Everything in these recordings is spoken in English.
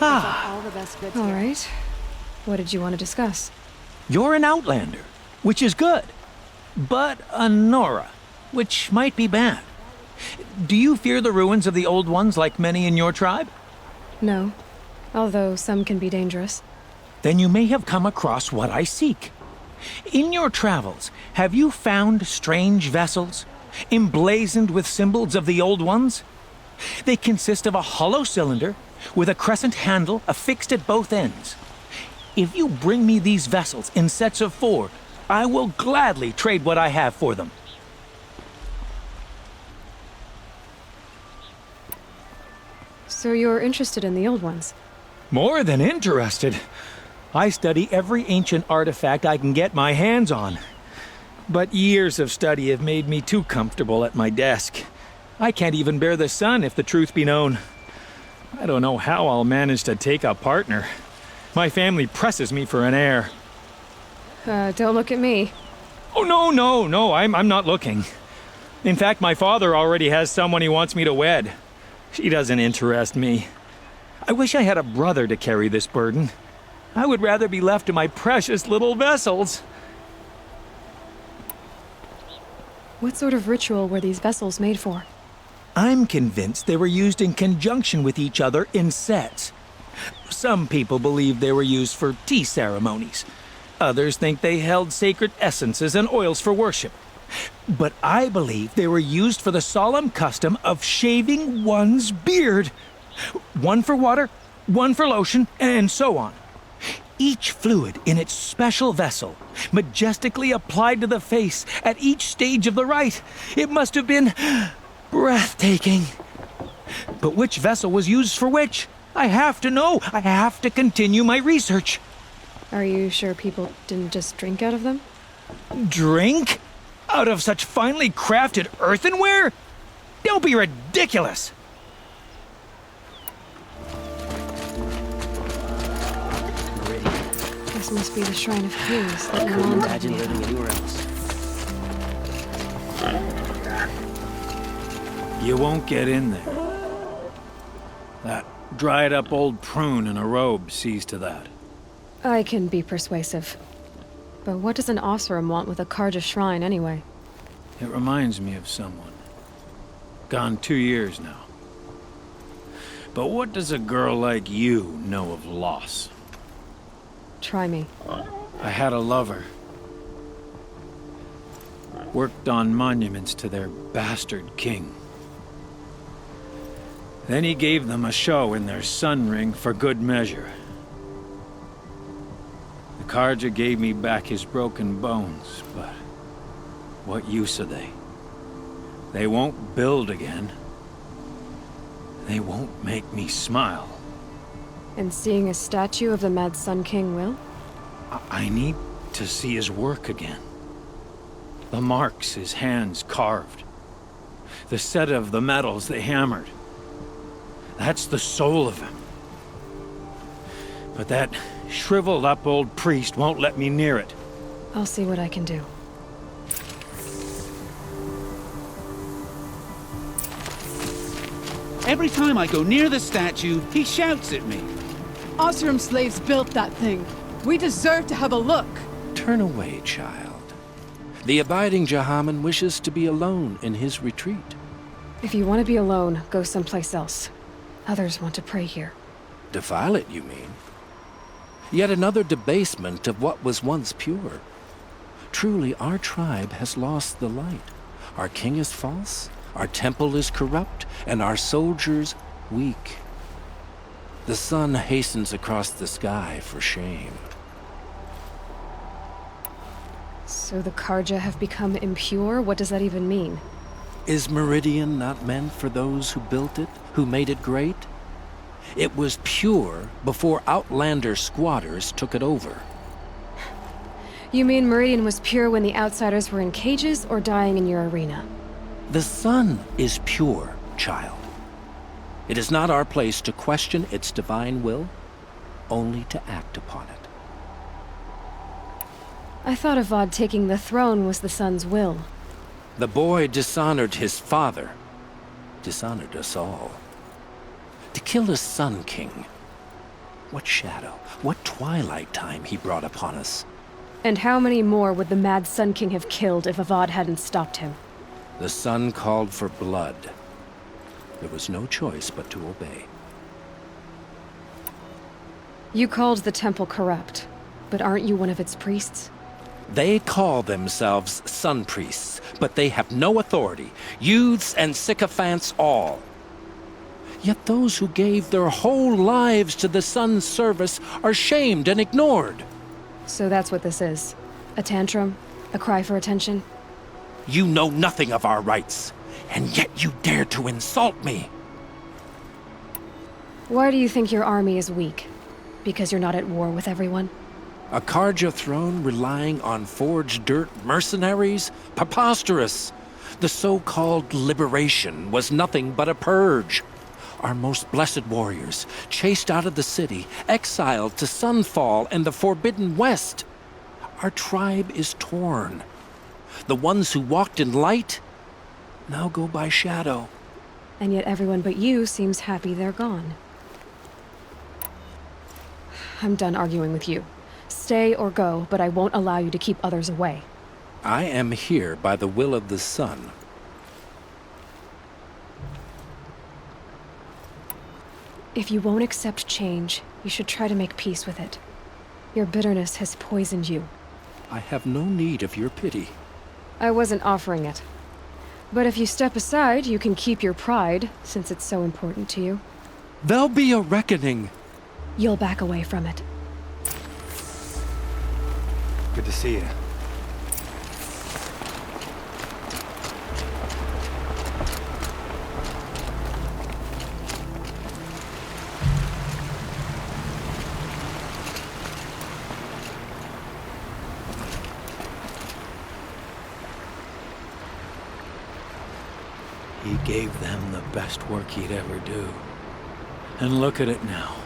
All the best goods All here. right. What did you want to discuss? You're an outlander, which is good. But a Nora, which might be bad. Do you fear the ruins of the Old Ones like many in your tribe? No. Although some can be dangerous. Then you may have come across what I seek. In your travels, have you found strange vessels, emblazoned with symbols of the Old Ones? They consist of a hollow cylinder with a crescent handle affixed at both ends. If you bring me these vessels in sets of 4, I will gladly trade what I have for them. So you're interested in the old ones? More than interested. I study every ancient artifact I can get my hands on. But years of study have made me too comfortable at my desk. I can't even bear the sun, if the truth be known. I don't know how I'll manage to take a partner. My family presses me for an heir. Don't look at me. Oh, no, I'm not looking. In fact, my father already has someone he wants me to wed. She doesn't interest me. I wish I had a brother to carry this burden. I would rather be left to my precious little vessels. What sort of ritual were these vessels made for? I'm convinced they were used in conjunction with each other in sets. Some people believe they were used for tea ceremonies. Others think they held sacred essences and oils for worship. But I believe they were used for the solemn custom of shaving one's beard. One for water, one for lotion, and so on. Each fluid in its special vessel, majestically applied to the face at each stage of the rite. It must have been breathtaking. But which vessel was used for which? I have to know. I have to continue my research. Are you sure people didn't just drink out of them? Drink? Out of such finely crafted earthenware? Don't be ridiculous! This must be the Shrine of Kings that Couldn't Aloy imagine made. living anywhere else. You won't get in there. That dried-up old prune in a robe sees to that. I can be persuasive. But what does an Oseram want with a Karja shrine, anyway? It reminds me of someone. Gone 2 years now. But what does a girl like you know of loss? Try me. I had a lover. Worked on monuments to their bastard king. Then he gave them a show in their sun ring for good measure. The Karja gave me back his broken bones, but what use are they? They won't build again. They won't make me smile. And seeing a statue of the Mad Sun King will? I need to see his work again. The marks his hands carved. The set of the metals they hammered. That's the soul of him. But that shriveled up old priest won't let me near it. I'll see what I can do. Every time I go near the statue, he shouts at me. Oseram slaves built that thing. We deserve to have a look. Turn away, child. The abiding Jahaman wishes to be alone in his retreat. If you want to be alone, go someplace else. Others want to pray here. Defile it, you mean? Yet another debasement of what was once pure. Truly, our tribe has lost the light. Our king is false, our temple is corrupt, and our soldiers weak. The sun hastens across the sky for shame. So the Karja have become impure? What does that even mean? Is Meridian not meant for those who built it, who made it great? It was pure before outlander squatters took it over. You mean Meridian was pure when the outsiders were in cages or dying in your arena? The sun is pure, child. It is not our place to question its divine will, only to act upon it. I thought Avad taking the throne was the sun's will. The boy dishonored his father, dishonored us all. To kill a sun king, What shadow, what twilight time he brought upon us. And how many more would the Mad Sun King have killed if Avad hadn't stopped him? The sun called for blood. There was no choice but to obey. You called the temple corrupt, but aren't you one of its priests? They call themselves sun priests, but they have no authority. Youths and sycophants all. Yet those who gave their whole lives to the sun's service are shamed and ignored. So that's what this is. A tantrum? A cry for attention? You know nothing of our rights, and yet you dare to insult me. Why do you think your army is weak? Because you're not at war with everyone? A Karja throne relying on forged dirt mercenaries? Preposterous! The so-called liberation was nothing but a purge. Our most blessed warriors, chased out of the city, exiled to Sunfall and the Forbidden West. Our tribe is torn. The ones who walked in light now go by shadow. And yet everyone but you seems happy they're gone. I'm done arguing with you. Stay or go, but I won't allow you to keep others away. I am here by the will of the sun. If you won't accept change, you should try to make peace with it. Your bitterness has poisoned you. I have no need of your pity. I wasn't offering it. But if you step aside, you can keep your pride, since it's so important to you. There'll be a reckoning. You'll back away from it. Good to see you. He gave them the best work he'd ever do. And look at it now.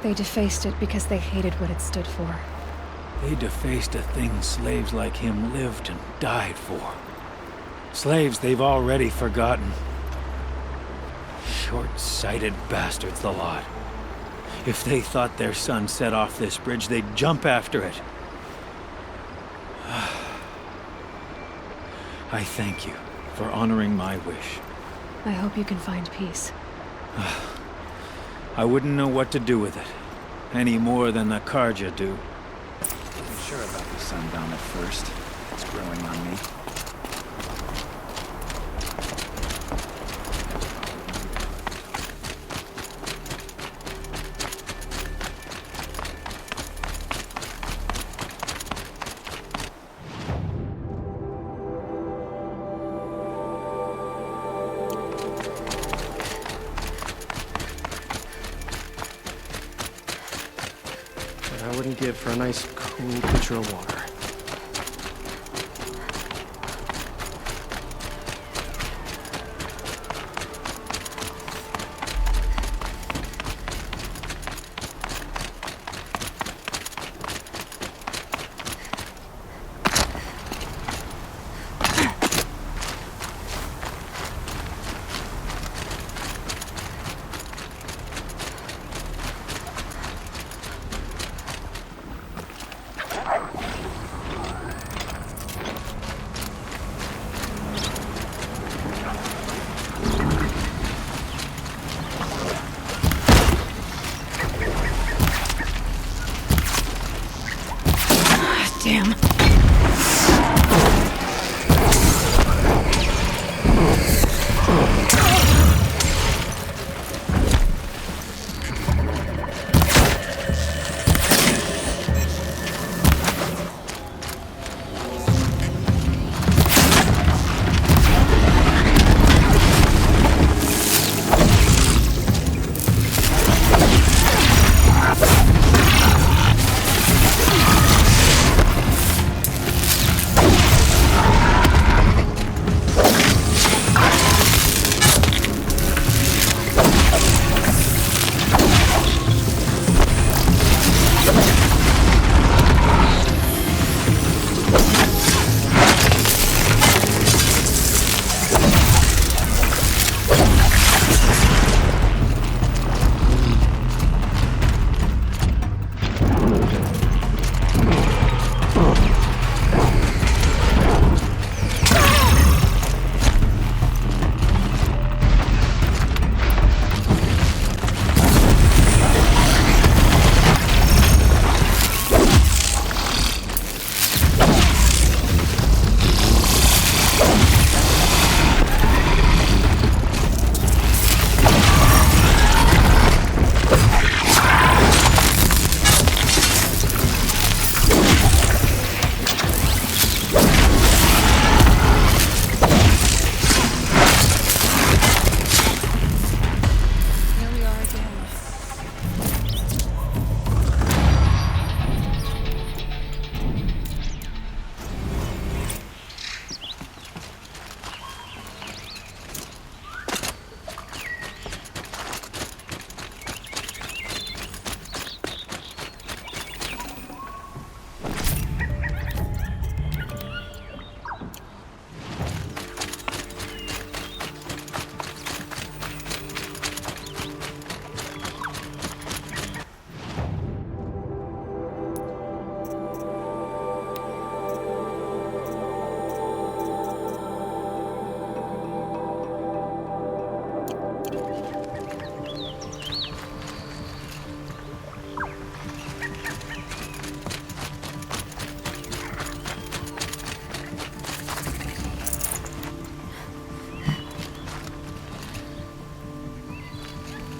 They defaced it because they hated what it stood for. They defaced a thing slaves like him lived and died for. Slaves they've already forgotten. Short-sighted bastards, the lot. If they thought their son set off this bridge, they'd jump after it. I thank you for honoring my wish. I hope you can find peace. I wouldn't know what to do with it, any more than the Karja do. I'm sure about the sundown at first. It's growing on me. I wouldn't give for a nice, cool pitcher of water.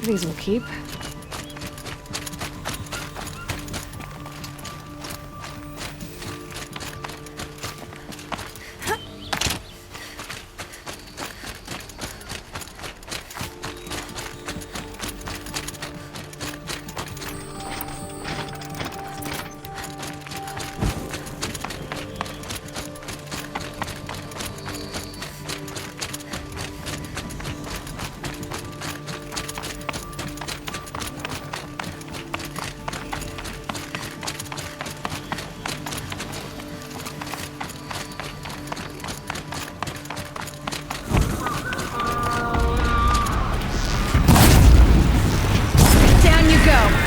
These will keep. Down you go!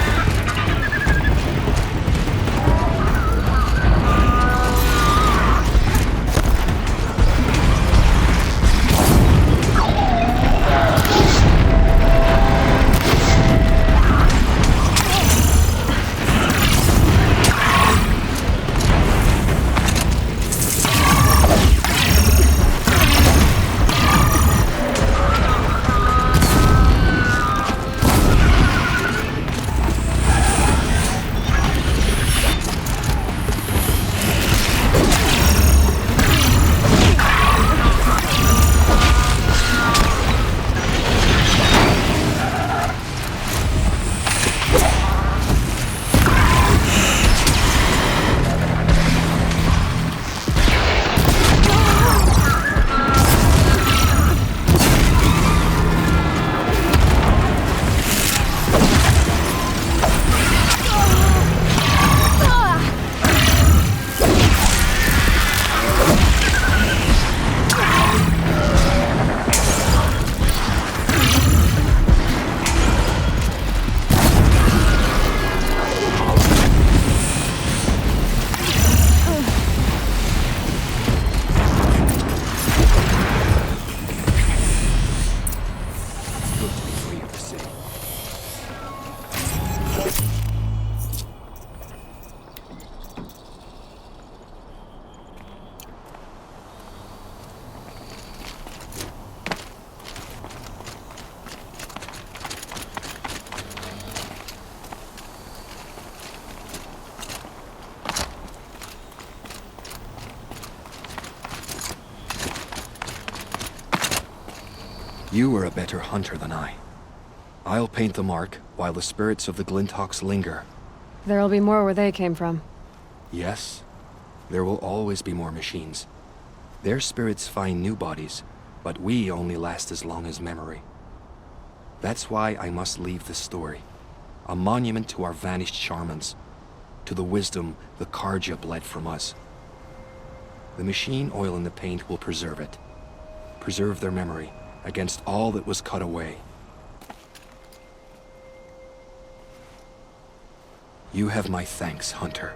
You are a better hunter than I. I'll paint the mark while the spirits of the Glinthawks linger. There'll be more where they came from. Yes, there will always be more machines. Their spirits find new bodies, but we only last as long as memory. That's why I must leave this story. A monument to our vanished shamans, to the wisdom the Karja bled from us. The machine oil in the paint will preserve it. Preserve their memory against all that was cut away. You have my thanks, Hunter.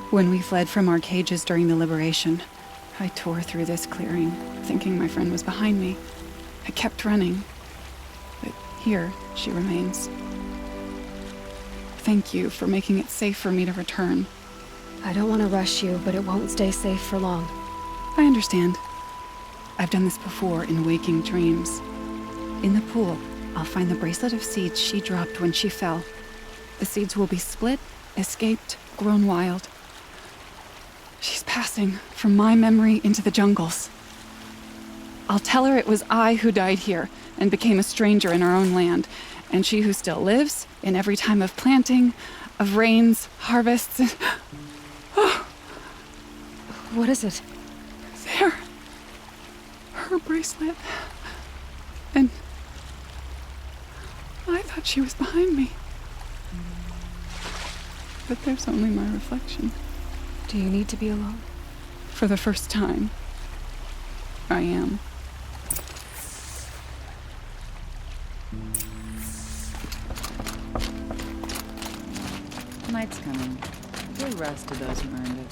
When we fled from our cages during the liberation, I tore through this clearing, thinking my friend was behind me. I kept running, but here she remains. Thank you for making it safe for me to return. I don't want to rush you, but it won't stay safe for long. I understand. I've done this before in waking dreams. In the pool, I'll find the bracelet of seeds she dropped when she fell. The seeds will be split, escaped, grown wild. She's passing from my memory into the jungles. I'll tell her it was I who died here and became a stranger in our own land, and she who still lives in every time of planting, of rains, harvests, and... Oh. What is it? There. Her bracelet. thought she was behind me. But there's only my reflection. Do you need to be alone? For the first time, I am. Night's coming. Give rest to those who earned it.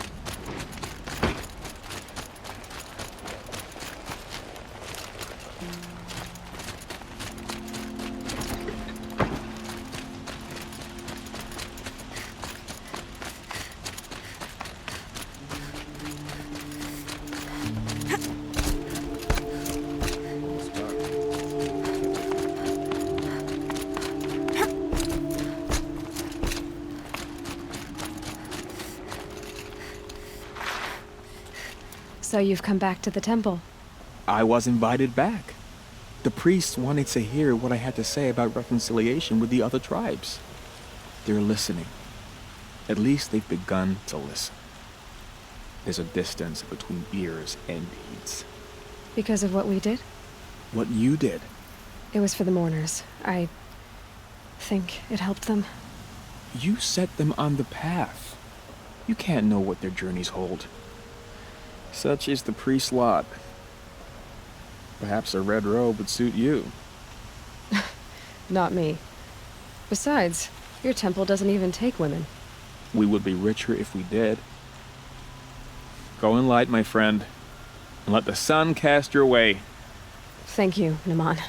So you've come back to the temple. I was invited back. The priests wanted to hear what I had to say about reconciliation with the other tribes. They're listening. At least they've begun to listen. There's a distance between ears and deeds. Because of what we did? What you did. It was for the mourners. I think it helped them. You set them on the path. You can't know what their journeys hold. Such is the priest's lot. Perhaps a red robe would suit you. Not me. Besides, your temple doesn't even take women. We would be richer if we did. Go in light, my friend, and let the sun cast your way. Thank you, Naman.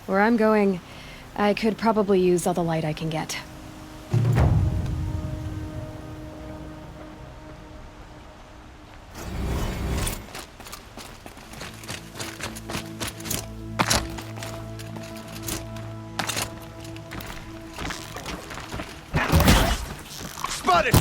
Where I'm going, I could probably use all the light I can get. Spotted!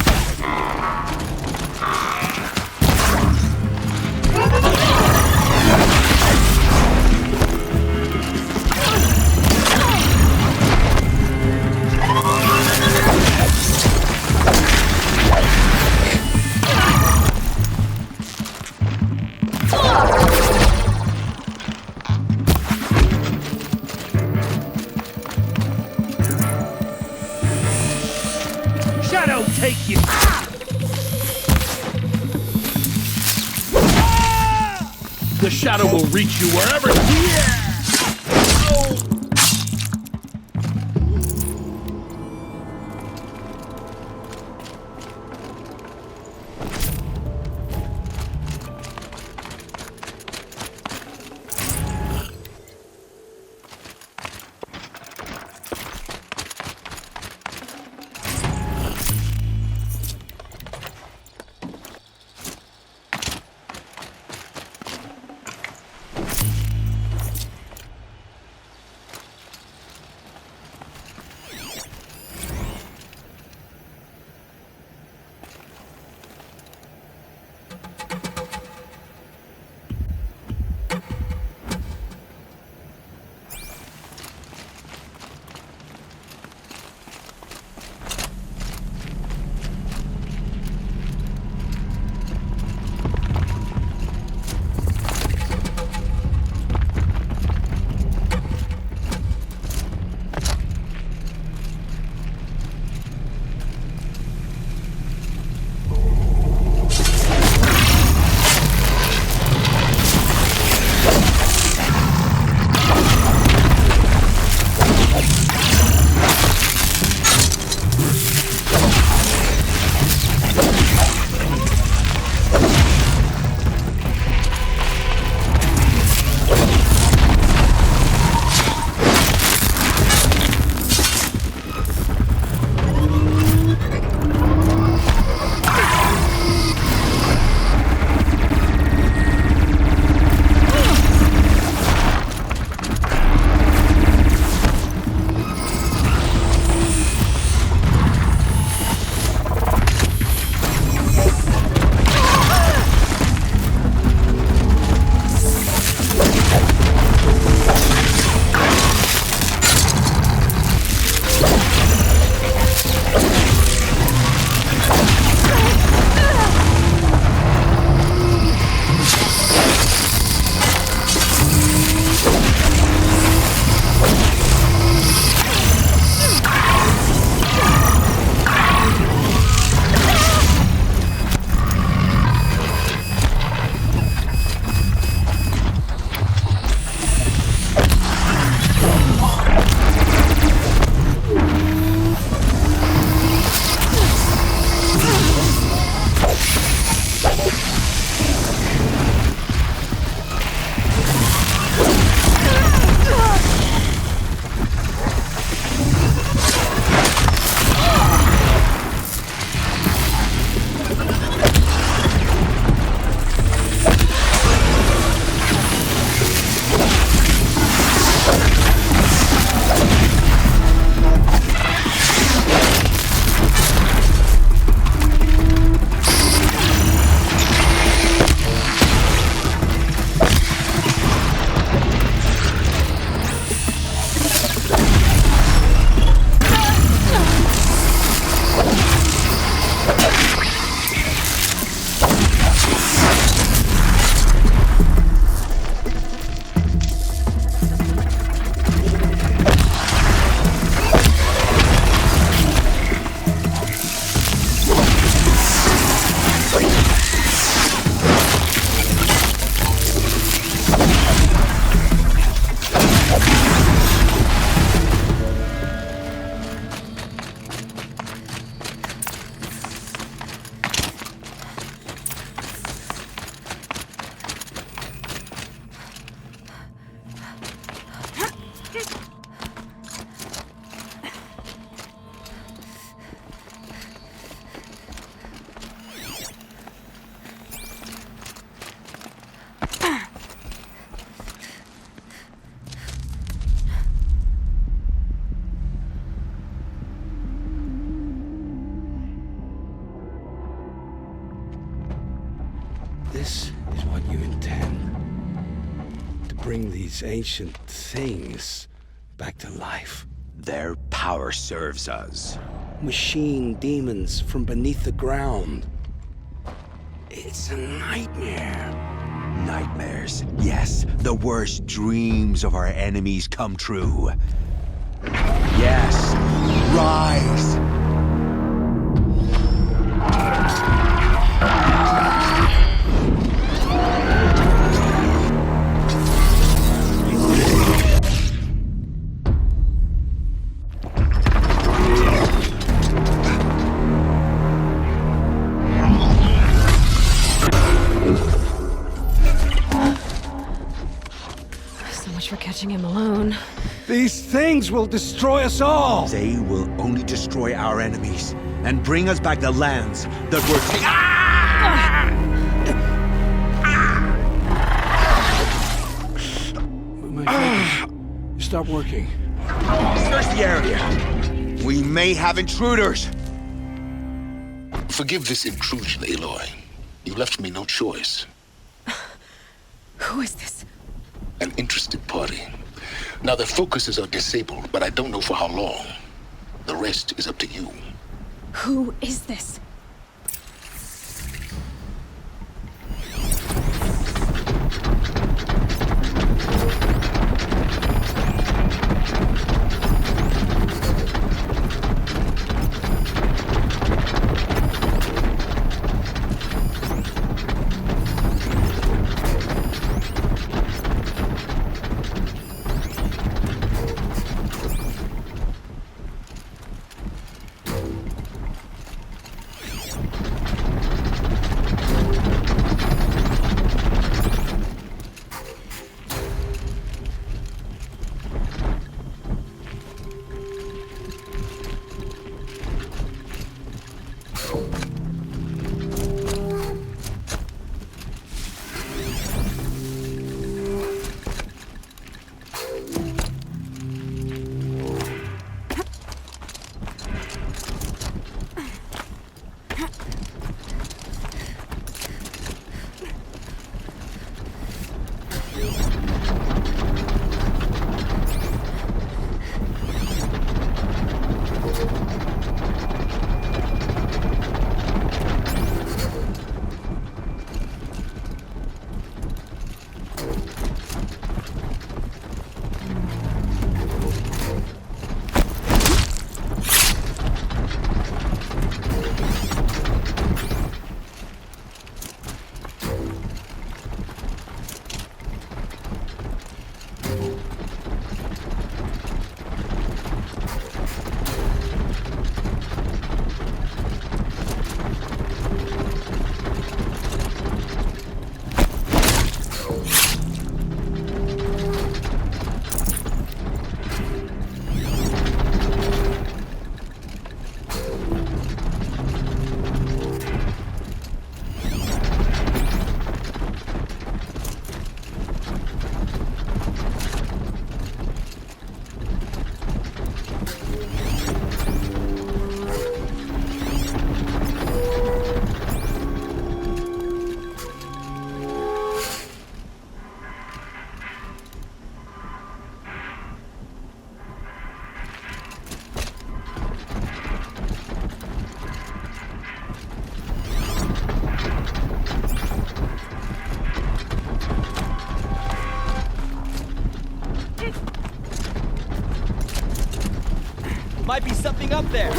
Shadow take you! The shadow will reach you wherever. these ancient things back to life? Their power serves us. Machine demons from beneath the ground. It's a nightmare. Nightmares. Yes, the worst dreams of our enemies come true. Yes, rise! For catching him alone. These things will destroy us all! They will only destroy our enemies and bring us back the lands that were My fingers stop working. Search the area. We may have intruders. Forgive this intrusion, Aloy. You left me no choice. Who is this? An interested party. Now their focuses are disabled, but I don't know for how long. The rest is up to you. Who is this? Might be something up there.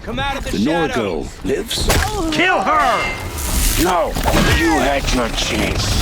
Come out of the shadows. The Norgirl lives. Kill her! No, you had your chance.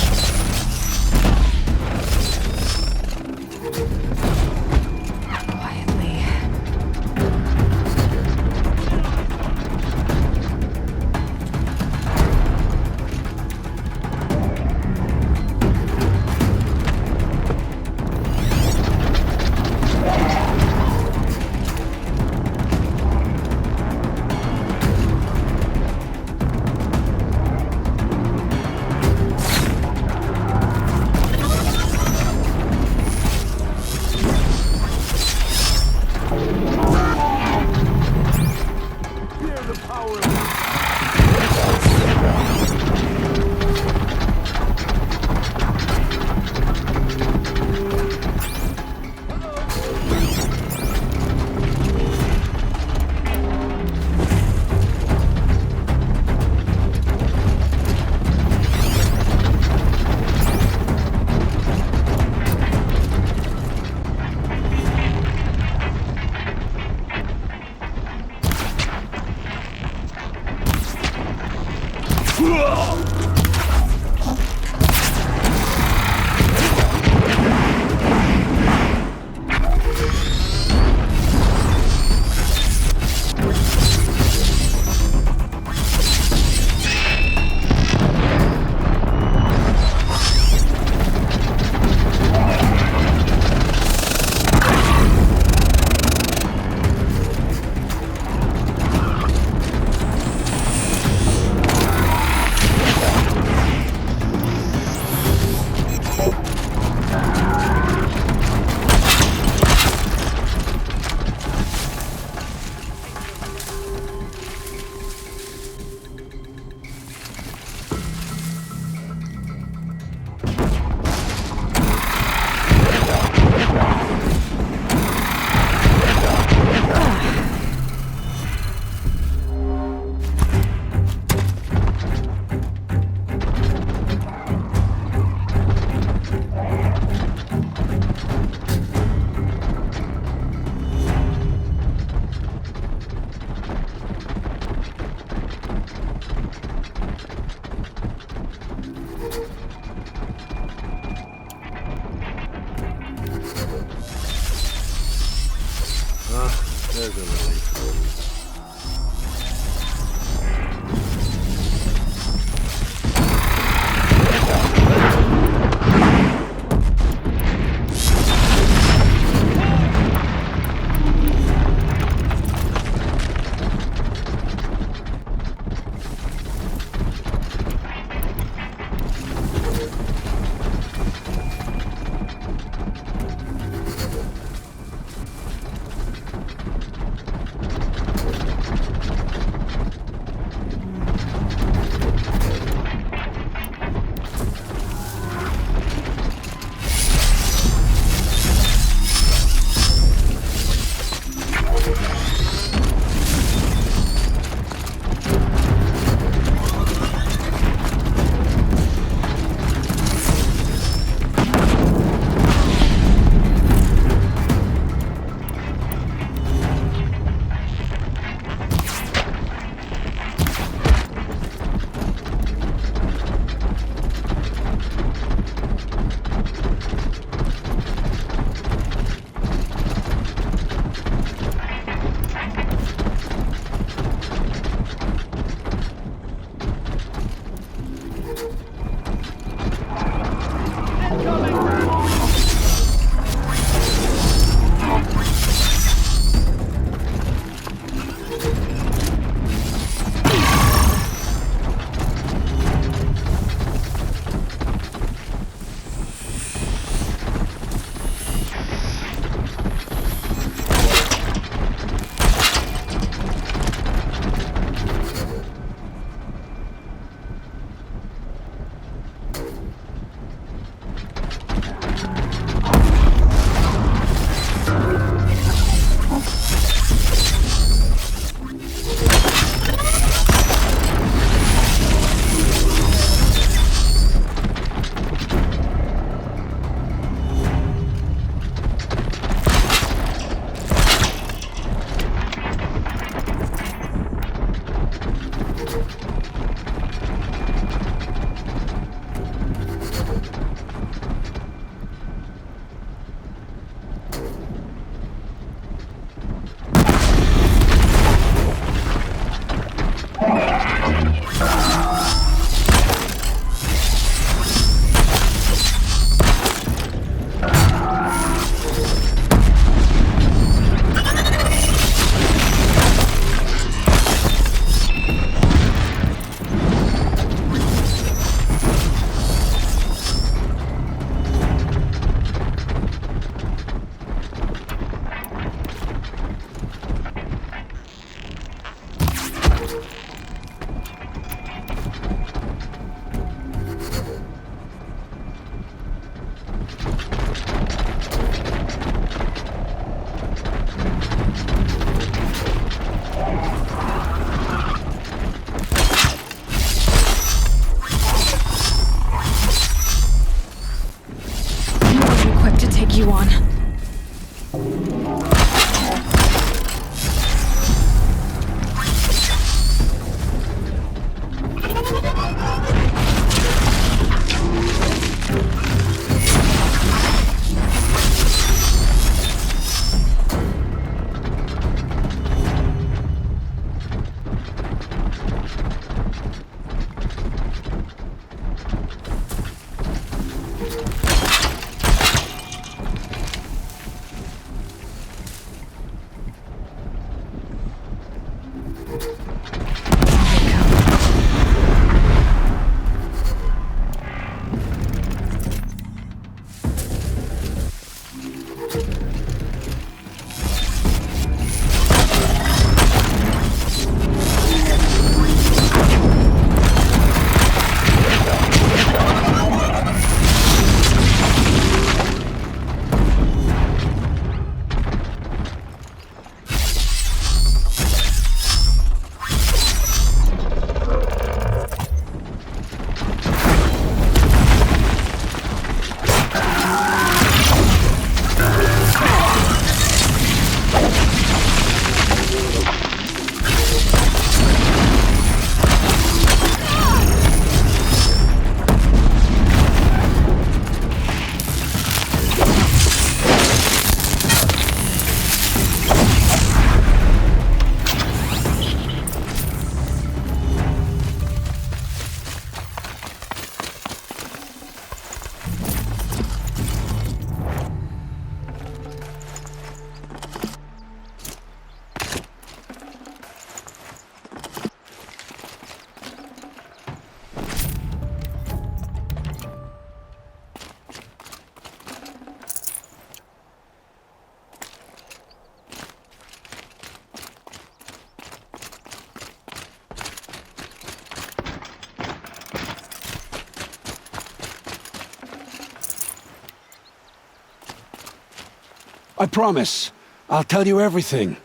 I promise. I'll tell you everything.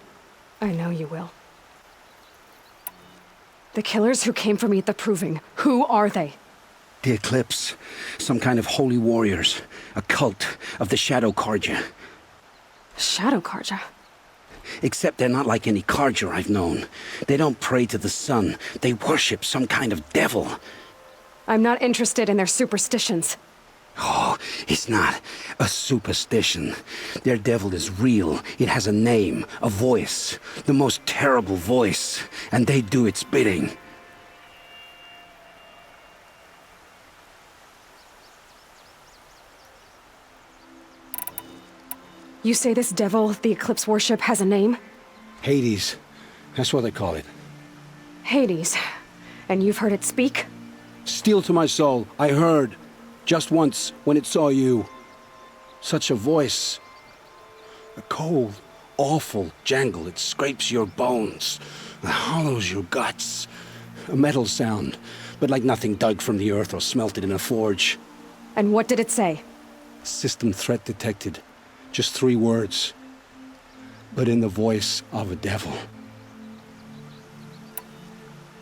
I know you will. The killers who came for me at the Proving, who are they? The Eclipse. Some kind of holy warriors. A cult of the Shadow Carja. Shadow Carja? Except they're not like any Carja I've known. They don't pray to the sun. They worship some kind of devil. I'm not interested in their superstitions. Oh, it's not a superstition. Their devil is real. It has a name, a voice. The most terrible voice. And they do its bidding. You say this devil the Eclipse worship has a name? Hades. That's what they call it. Hades. And you've heard it speak? Steel to my soul, I heard. Just once, when it saw you. Such a voice. A cold, awful jangle. It scrapes your bones. It hollows your guts. A metal sound, but like nothing dug from the earth or smelted in a forge. And what did it say? System threat detected. Just 3 words. But in the voice of a devil.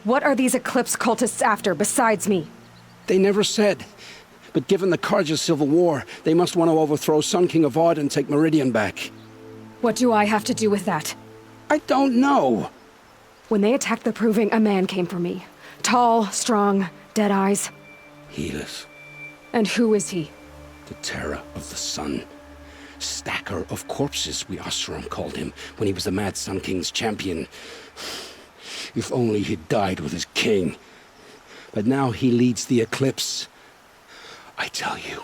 What are these Eclipse cultists after, besides me? They never said. But given the Carja civil war, they must want to overthrow Sun King Avad and take Meridian back. What do I have to do with that? I don't know. When they attacked the Proving, a man came for me. Tall, strong, dead eyes. Helis. And who is he? The terror of the sun. Stacker of corpses, we Oseram called him, when he was the Mad Sun King's champion. If only he'd died with his king. But now he leads the Eclipse. I tell you,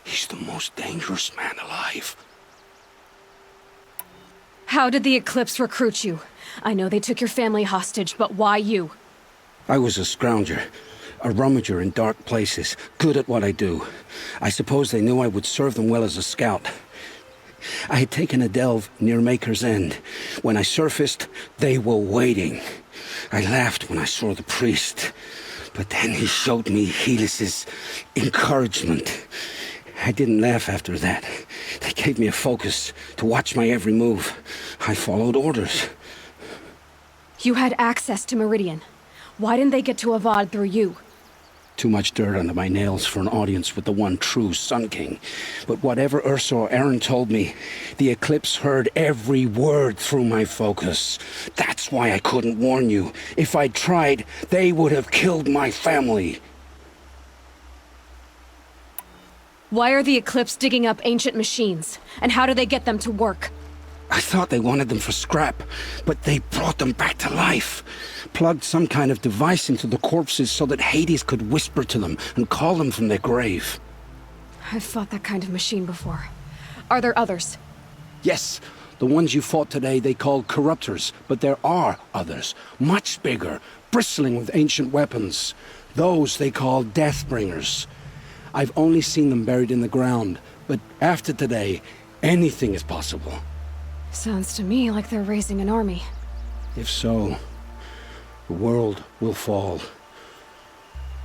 he's the most dangerous man alive. How did the Eclipse recruit you? I know they took your family hostage, but why you? I was a scrounger. A rummager in dark places, good at what I do. I suppose they knew I would serve them well as a scout. I had taken a delve near Maker's End. When I surfaced, they were waiting. I laughed when I saw the priest. But then he showed me Helis's encouragement. I didn't laugh after that. They gave me a focus to watch my every move. I followed orders. You had access to Meridian. Why didn't they get to Avad through you? Too much dirt under my nails for an audience with the one true Sun King. But whatever Ursa or Aaron told me, the Eclipse heard every word through my focus. That's why I couldn't warn you. If I'd tried, they would have killed my family. Why are the Eclipse digging up ancient machines? And how do they get them to work? I thought they wanted them for scrap, but they brought them back to life. Plugged some kind of device into the corpses so that Hades could whisper to them and call them from their grave. I've fought that kind of machine before. Are there others? Yes, the ones you fought today they called corruptors, but there are others, much bigger, bristling with ancient weapons. Those they call Deathbringers. I've only seen them buried in the ground, but after today, anything is possible. Sounds to me like they're raising an army. If so, the world will fall.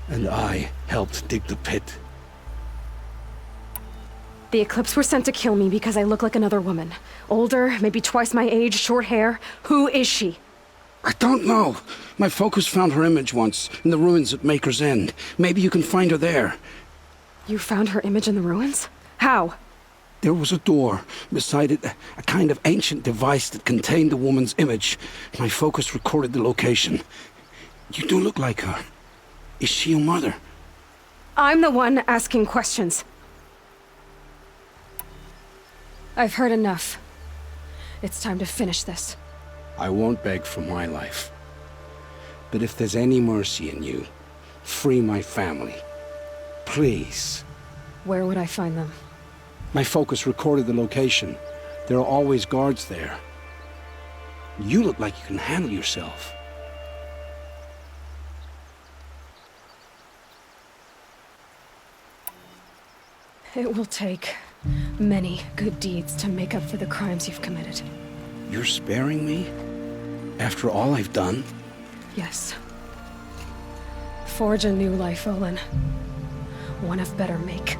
And I helped dig the pit. The Eclipse were sent to kill me because I look like another woman. Older, maybe twice my age, short hair. Who is she? I don't know. My focus found her image once, in the ruins at Maker's End. Maybe you can find her there. You found her image in the ruins? How? There was a door. Beside it, a kind of ancient device that contained the woman's image. My focus recorded the location. You do look like her. Is she your mother? I'm the one asking questions. I've heard enough. It's time to finish this. I won't beg for my life. But if there's any mercy in you, free my family. Please. Where would I find them? My focus recorded the location. There are always guards there. You look like you can handle yourself. It will take many good deeds to make up for the crimes you've committed. You're sparing me? After all I've done? Yes. Forge a new life, Olin. One of better make.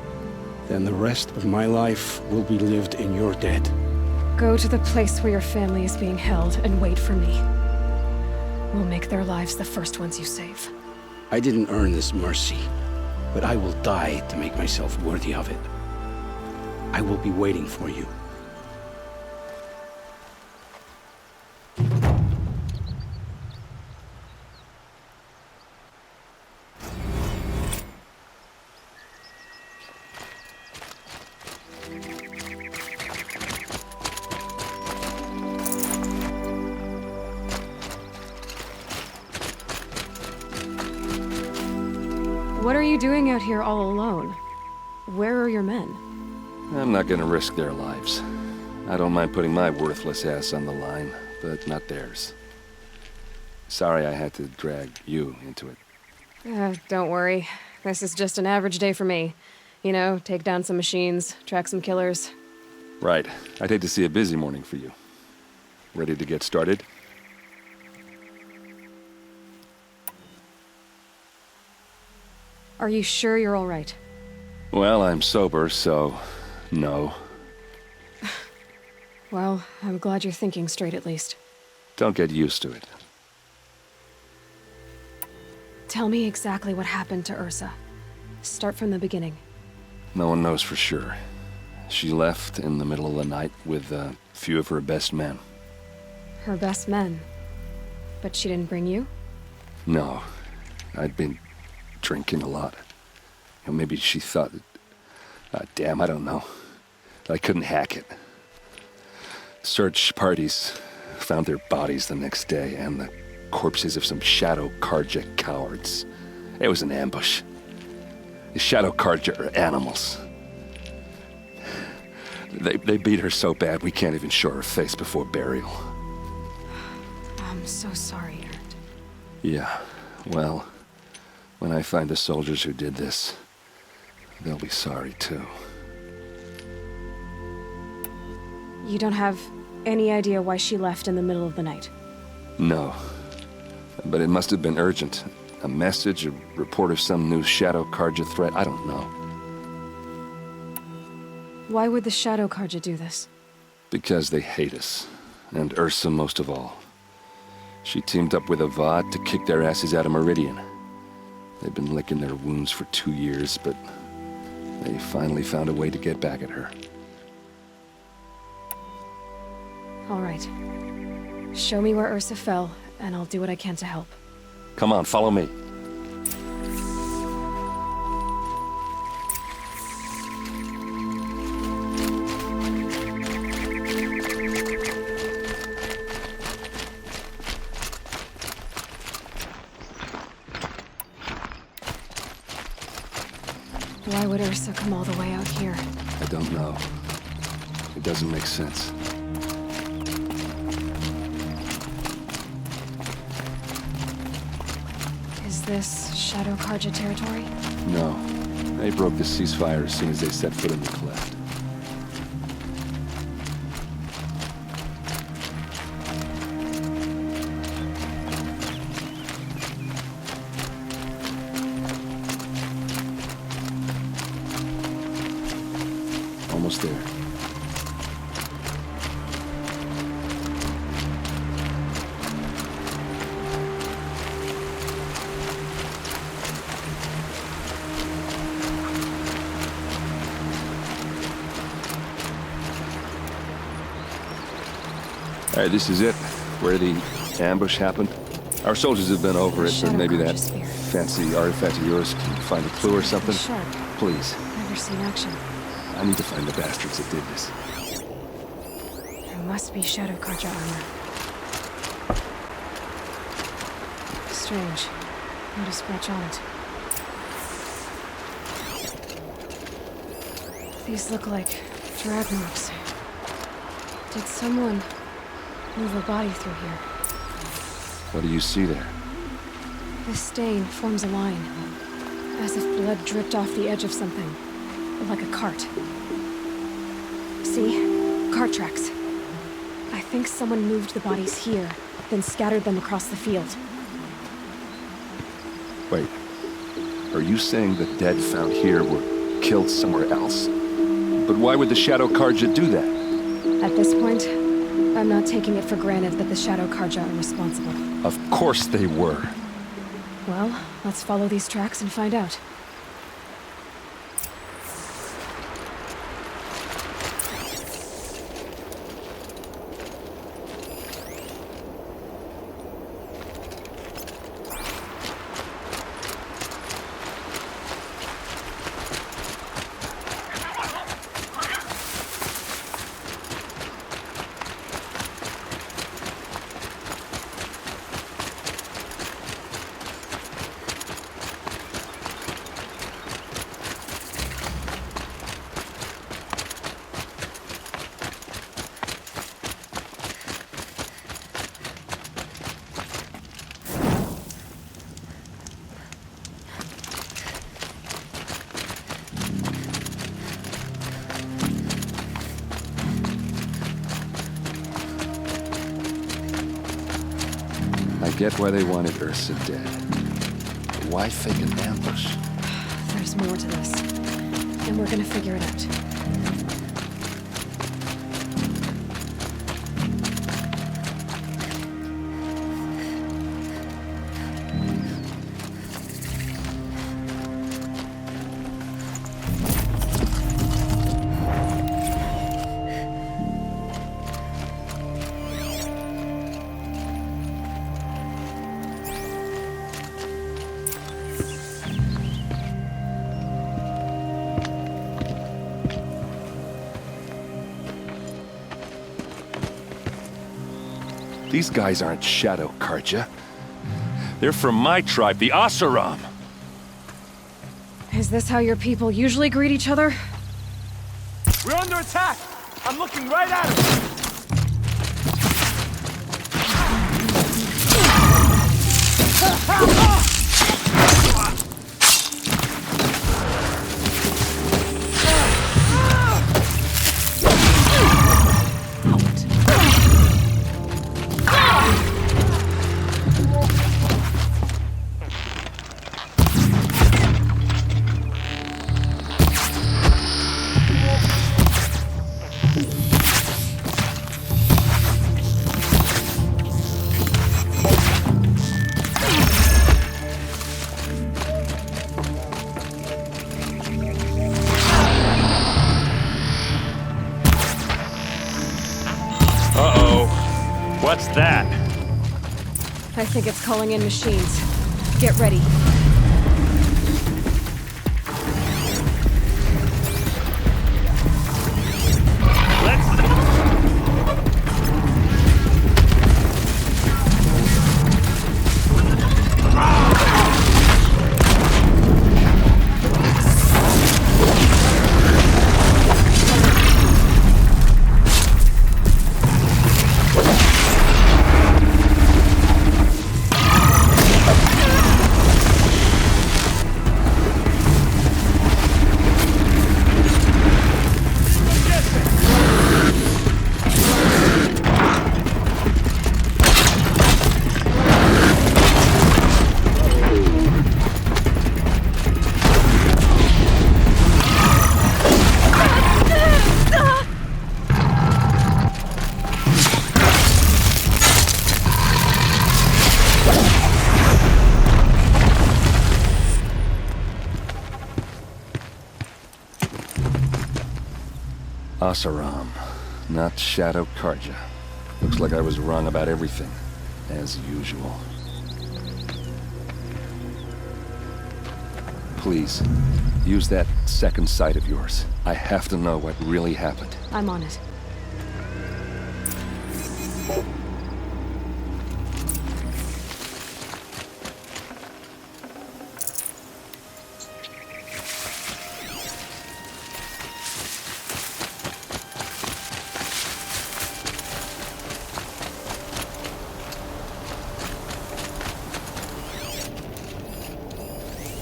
Then the rest of my life will be lived in your debt. Go to the place where your family is being held and wait for me. We'll make their lives the first ones you save. I didn't earn this mercy, but I will die to make myself worthy of it. I will be waiting for you. What are you doing out here all alone? Where are your men? I'm not gonna risk their lives. I don't mind putting my worthless ass on the line, but not theirs. Sorry I had to drag you into it. Don't worry. This is just an average day for me. You know, take down some machines, track some killers. Right. I'd hate to see a busy morning for you. Ready to get started? Are you sure you're all right? Well, I'm sober, so no. Well, I'm glad you're thinking straight at least. Don't get used to it. Tell me exactly what happened to Ursa. Start from the beginning. No one knows for sure. She left in the middle of the night with a few of her best men. Her best men? But she didn't bring you? No. I'd been drinking a lot. You know, maybe she thought that... damn, I don't know. I couldn't hack it. Search parties found their bodies the next day and the corpses of some Shadow Karja cowards. It was an ambush. The Shadow Karja are animals. They beat her so bad we can't even show her face before burial. I'm so sorry, Erd. Yeah, well, when I find the soldiers who did this, they'll be sorry too. You don't have any idea why she left in the middle of the night? No. But it must have been urgent. A message, a report of some new Shadow Karja threat, I don't know. Why would the Shadow Karja do this? Because they hate us. And Ursa most of all. She teamed up with Avad to kick their asses out of Meridian. They've been licking their wounds for 2 years, but they finally found a way to get back at her. All right. Show me where Ursa fell, and I'll do what I can to help. Come on, follow me. Why would Ursa come all the way out here? I don't know. It doesn't make sense. Is this Shadow Karja territory? No. They broke the ceasefire as soon as they set foot in the cleft. Almost there. All right, this is it, where the ambush happened. Our soldiers have been over it, but maybe that fancy artifact of yours can find a clue or something. Sharp. Please. Never seen action. I need to find the bastards that did this. There must be Shadow Karja armor. Strange. Not a scratch on it. These look like drag marks. Did someone move a body through here? What do you see there? The stain forms a line, as if blood dripped off the edge of something, like a cart. See? Cart tracks. I think someone moved the bodies here, then scattered them across the field. Wait. Are you saying the dead found here were killed somewhere else? But why would the Shadow Karja do that? At this point, I'm not taking it for granted that the Shadow Karja are responsible. Of course they were. Well, let's follow these tracks and find out. I get why they wanted Ursa dead. But why fake an ambush? There's more to this, and we're gonna figure it out. These guys aren't Shadow Karja. They're from my tribe, the Asuram. Is this how your people usually greet each other? We're under attack! I'm looking right at him! What's that? I think it's calling in machines. Get ready. Asuram, not Shadow Karja. Looks like I was wrong about everything, as usual. Please, use that second sight of yours. I have to know what really happened. I'm on it.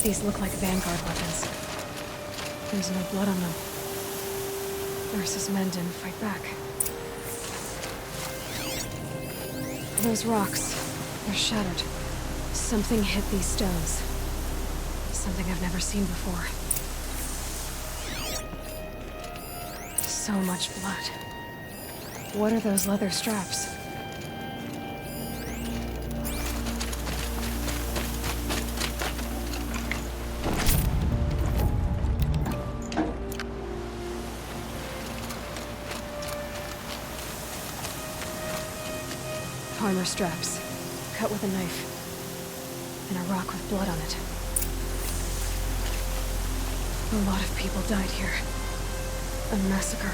These look like vanguard weapons. There's no blood on them. Ursa's men didn't fight back. Those rocks, they're shattered. Something hit these stones. Something I've never seen before. So much blood. What are those leather straps? Armor straps, cut with a knife, and a rock with blood on it. A lot of people died here. A massacre.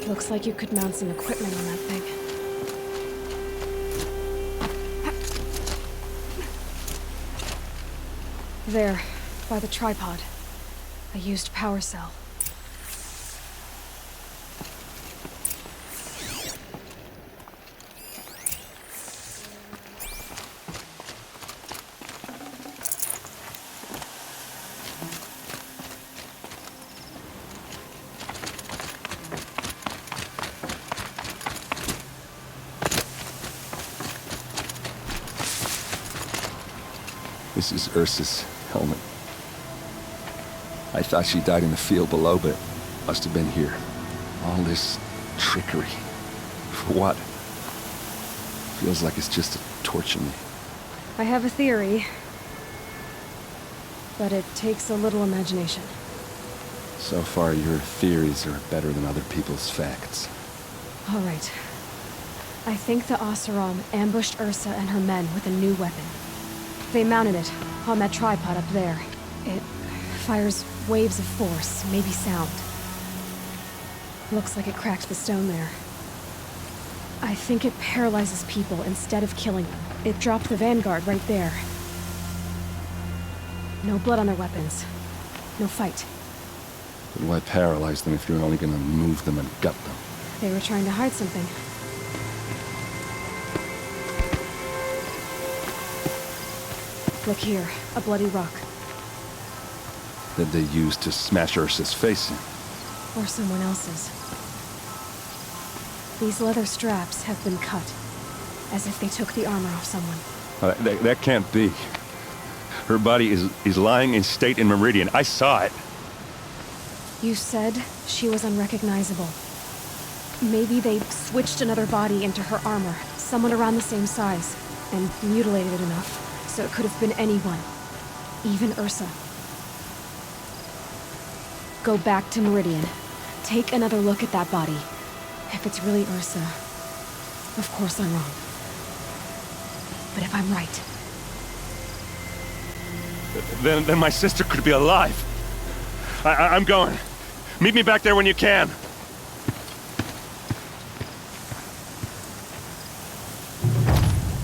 Looks like you could mount some equipment on that thing. There, by the tripod. A used power cell. This is Ursa's helmet. I thought she died in the field below, but must have been here. All this trickery. For what? Feels like it's just to torture me. I have a theory, but it takes a little imagination. So far, your theories are better than other people's facts. All right. I think the Oseram ambushed Ursa and her men with a new weapon. They mounted it on that tripod up there. It fires waves of force, maybe sound. Looks like it cracked the stone there. I think it paralyzes people instead of killing them. It dropped the vanguard right there. No blood on their weapons. No fight. But why paralyze them if you're only gonna move them and gut them? They were trying to hide something. Look here, a bloody rock. That they used to smash Ursa's face in. Or someone else's. These leather straps have been cut, as if they took the armor off someone. That can't be. Her body is lying in state in Meridian. I saw it. You said she was unrecognizable. Maybe they switched another body into her armor, someone around the same size, and mutilated it enough. So it could have been anyone. Even Ursa. Go back to Meridian. Take another look at that body. If it's really Ursa, of course I'm wrong. But if I'm right... Then my sister could be alive. I'm going. Meet me back there when you can.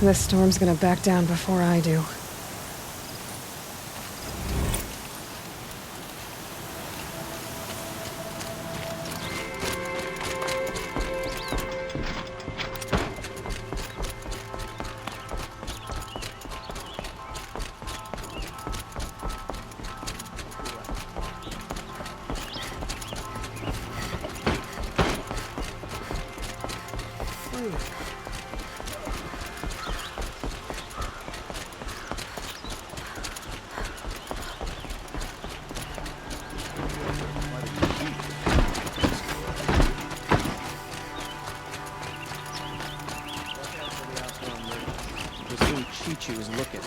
This storm's gonna back down before I do. Chi-Chi was looking.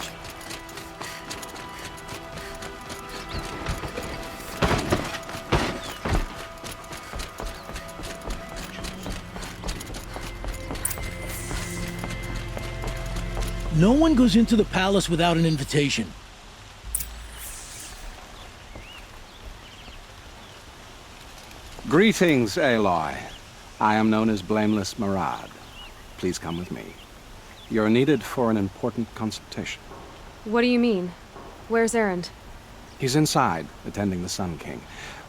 No one goes into the palace without an invitation. Greetings, Aloy. I am known as Blameless Marad. Please come with me. You're needed for an important consultation. What do you mean? Where's Erend? He's inside, attending the Sun King,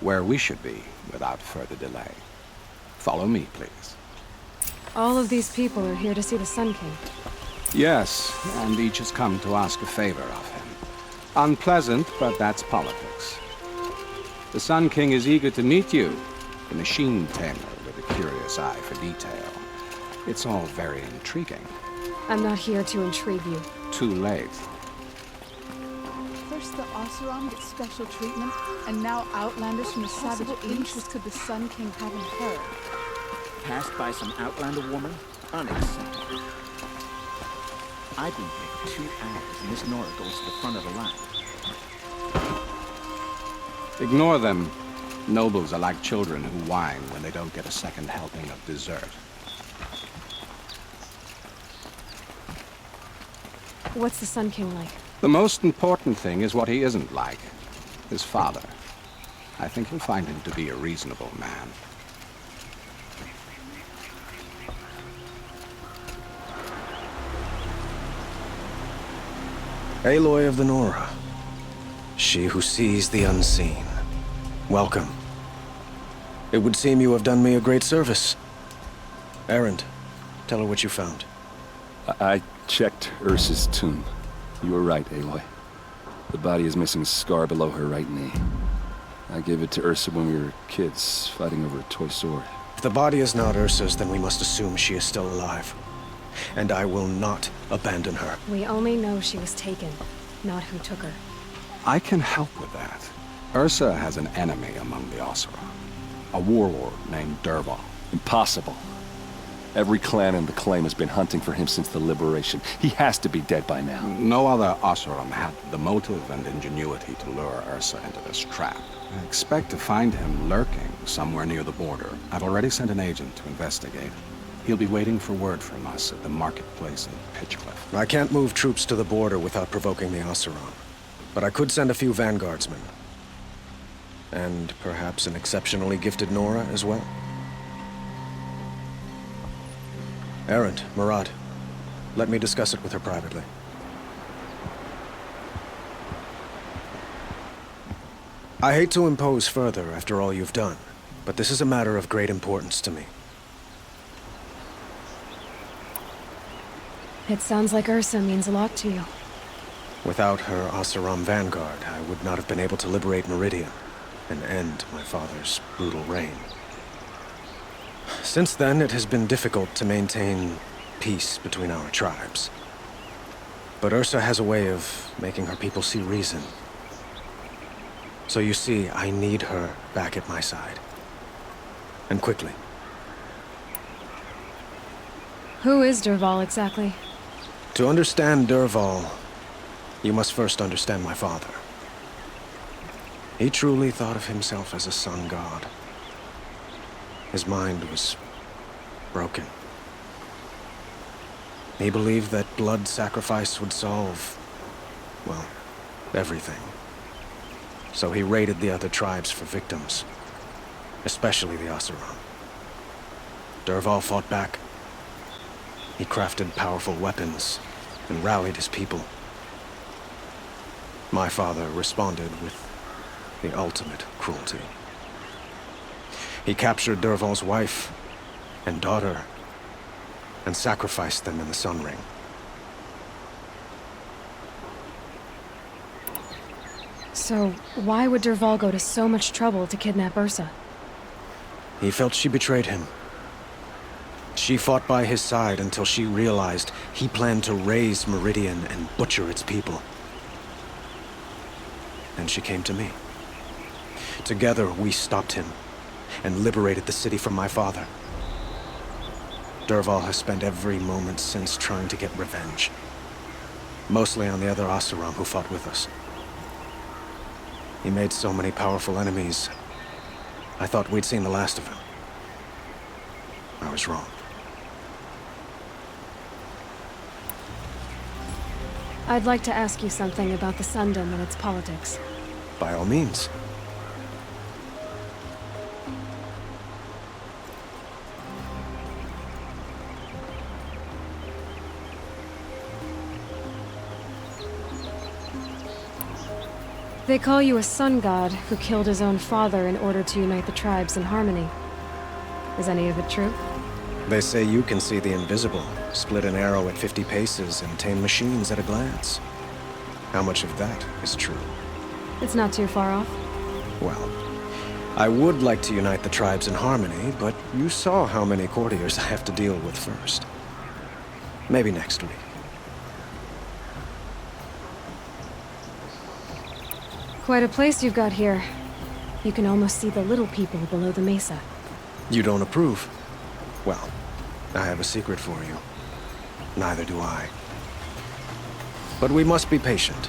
where we should be without further delay. Follow me, please. All of these people are here to see the Sun King. Yes, and each has come to ask a favor of him. Unpleasant, but that's politics. The Sun King is eager to meet you, the machine tamer with a curious eye for detail. It's all very intriguing. I'm not here to intrigue you. Too late. First the Oseram gets special treatment, and now outlanders from the savage East could the Sun King haven't heard. Passed by some outlander woman? Unacceptable. I've been here 2 hours, and Miss Nora goes to the front of the line. Ignore them. Nobles are like children who whine when they don't get a second helping of dessert. What's the Sun King like? The most important thing is what he isn't like. His father. I think you'll find him to be a reasonable man. Aloy of the Nora. She who sees the unseen. Welcome. It would seem you have done me a great service. Errand, tell her what you found. I checked Ursa's tomb. You were right, Aloy. The body is missing a scar below her right knee. I gave it to Ursa when we were kids, fighting over a toy sword. If the body is not Ursa's, then we must assume she is still alive. And I will not abandon her. We only know she was taken, not who took her. I can help with that. Ursa has an enemy among the Oseram. A warlord named Dervahl. Impossible. Every clan in the claim has been hunting for him since the liberation. He has to be dead by now. No other Oseram had the motive and ingenuity to lure Ursa into this trap. I expect to find him lurking somewhere near the border. I've already sent an agent to investigate. He'll be waiting for word from us at the marketplace in Pitchcliff. I can't move troops to the border without provoking the Oseram. But I could send a few vanguardsmen. And perhaps an exceptionally gifted Nora as well. Errand, Murad. Let me discuss it with her privately. I hate to impose further after all you've done, but this is a matter of great importance to me. It sounds like Ursa means a lot to you. Without her Oseram vanguard, I would not have been able to liberate Meridian and end my father's brutal reign. Since then, it has been difficult to maintain peace between our tribes. But Ursa has a way of making her people see reason. So you see, I need her back at my side. And quickly. Who is Dervahl exactly? To understand Dervahl, you must first understand my father. He truly thought of himself as a sun god. His mind was broken. He believed that blood sacrifice would solve, well, everything. So he raided the other tribes for victims, especially the Oseram. Dervahl fought back. He crafted powerful weapons and rallied his people. My father responded with the ultimate cruelty. He captured Dervahl's wife and daughter and sacrificed them in the Sun Ring. So, why would Dervahl go to so much trouble to kidnap Ursa? He felt she betrayed him. She fought by his side until she realized he planned to raise Meridian and butcher its people. And she came to me. Together, we stopped him and liberated the city from my father. Dervahl has spent every moment since trying to get revenge. Mostly on the other Oseram who fought with us. He made so many powerful enemies, I thought we'd seen the last of him. I was wrong. I'd like to ask you something about the Sundom and its politics. By all means. They call you a sun god who killed his own father in order to unite the tribes in harmony. Is any of it true? They say you can see the invisible, split an arrow at 50 paces and tame machines at a glance. How much of that is true? It's not too far off. Well, I would like to unite the tribes in harmony, but you saw how many courtiers I have to deal with first. Maybe next week. Quite a place you've got here. You can almost see the little people below the mesa. You don't approve? Well, I have a secret for you. Neither do I. But we must be patient.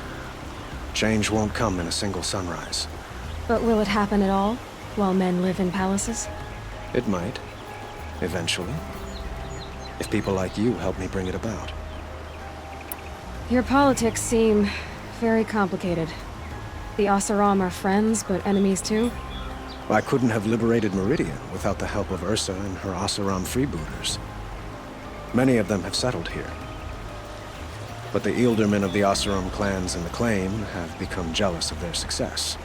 Change won't come in a single sunrise. But will it happen at all, while men live in palaces? It might. Eventually. If people like you help me bring it about. Your politics seem very complicated. The Oseram are friends, but enemies too? I couldn't have liberated Meridian without the help of Ursa and her Oseram freebooters. Many of them have settled here. But the ealdormen of the Oseram clans in the Claim have become jealous of their success.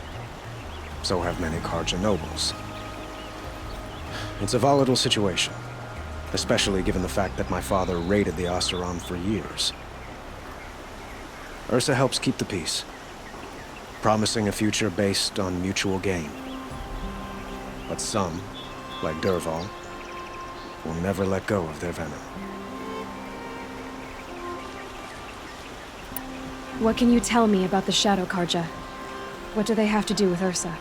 So have many Karja nobles. It's a volatile situation, especially given the fact that my father raided the Oseram for years. Ursa helps keep the peace, promising a future based on mutual gain. But some, like Dervahl, will never let go of their venom. What can you tell me about the Shadow Karja? What do they have to do with Ursa?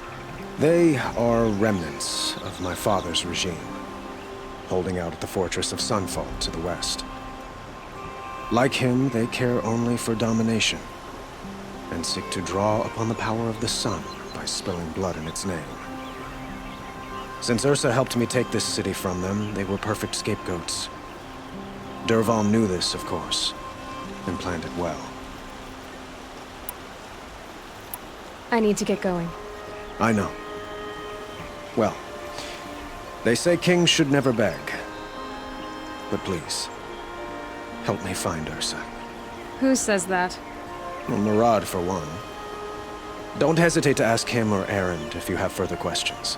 They are remnants of my father's regime, holding out at the fortress of Sunfall to the west. Like him, they care only for domination, and seek to draw upon the power of the sun by spilling blood in its name. Since Ursa helped me take this city from them, they were perfect scapegoats. Dervahl knew this, of course, and planned it well. I need to get going. I know. Well, they say kings should never beg. But please, help me find Ursa. Who says that? Well, Murad, for one. Don't hesitate to ask him or Erend if you have further questions.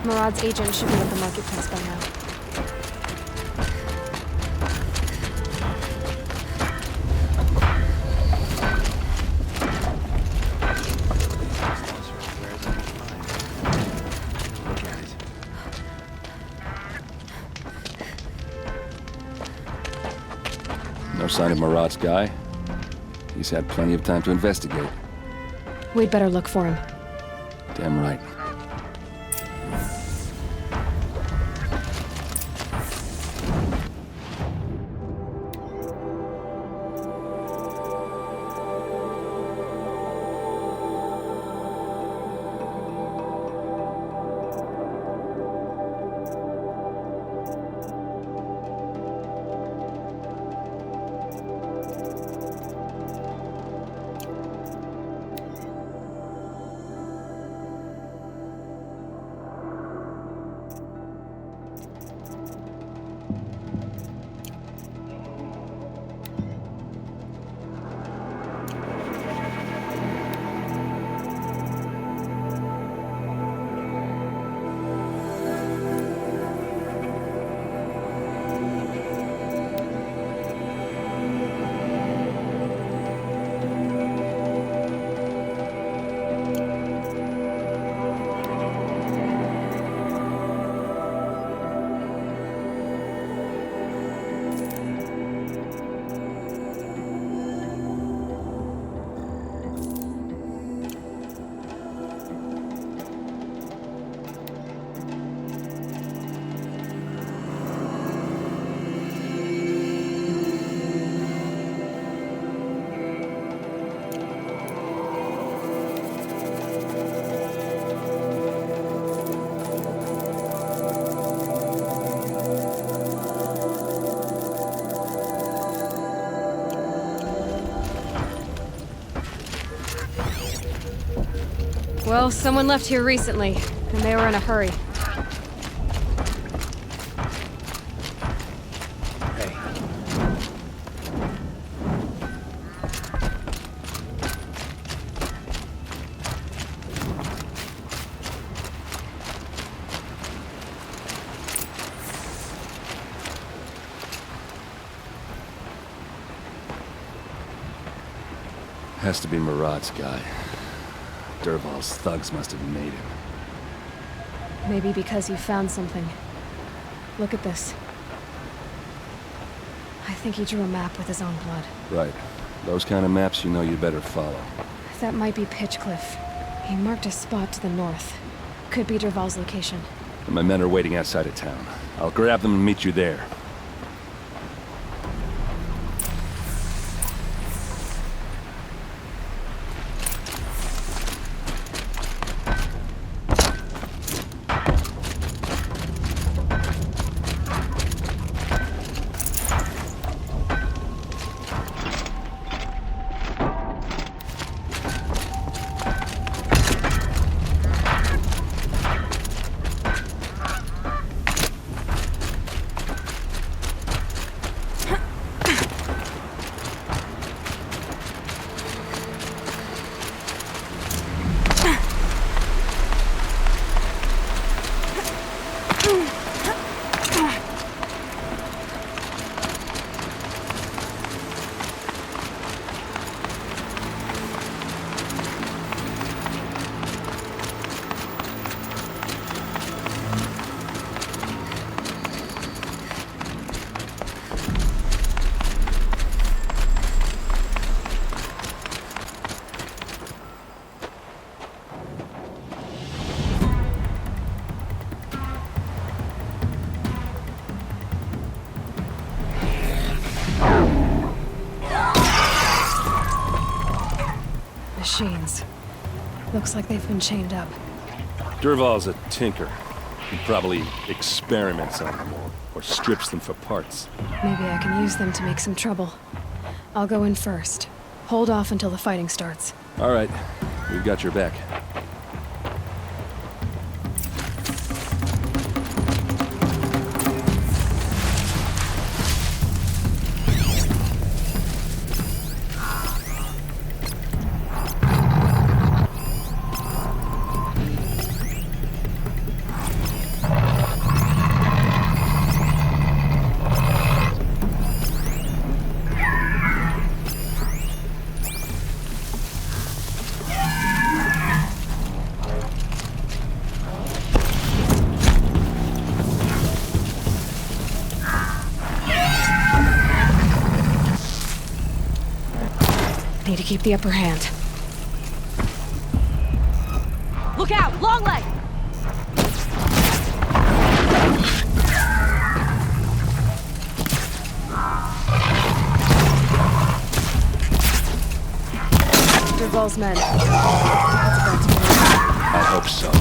Murad's agent should be at the marketplace by now. No sign of Murad's guy. He's had plenty of time to investigate. We'd better look for him. Damn right. Well, someone left here recently, and they were in a hurry. Has to be Marat's guy. Dervahl's thugs must have made him. Maybe because you found something. Look at this. I think he drew a map with his own blood. Right. Those kind of maps you know you better follow. That might be Pitchcliff. He marked a spot to the north. Could be Dervahl's location. And my men are waiting outside of town. I'll grab them and meet you there. Machines. Looks like they've been chained up. Dervahl's a tinker. He probably experiments on them or strips them for parts. Maybe I can use them to make some trouble. I'll go in first. Hold off until the fighting starts. All right. We've got your back. Need to keep the upper hand. Look out! Long leg! Dervahl's men. I hope so.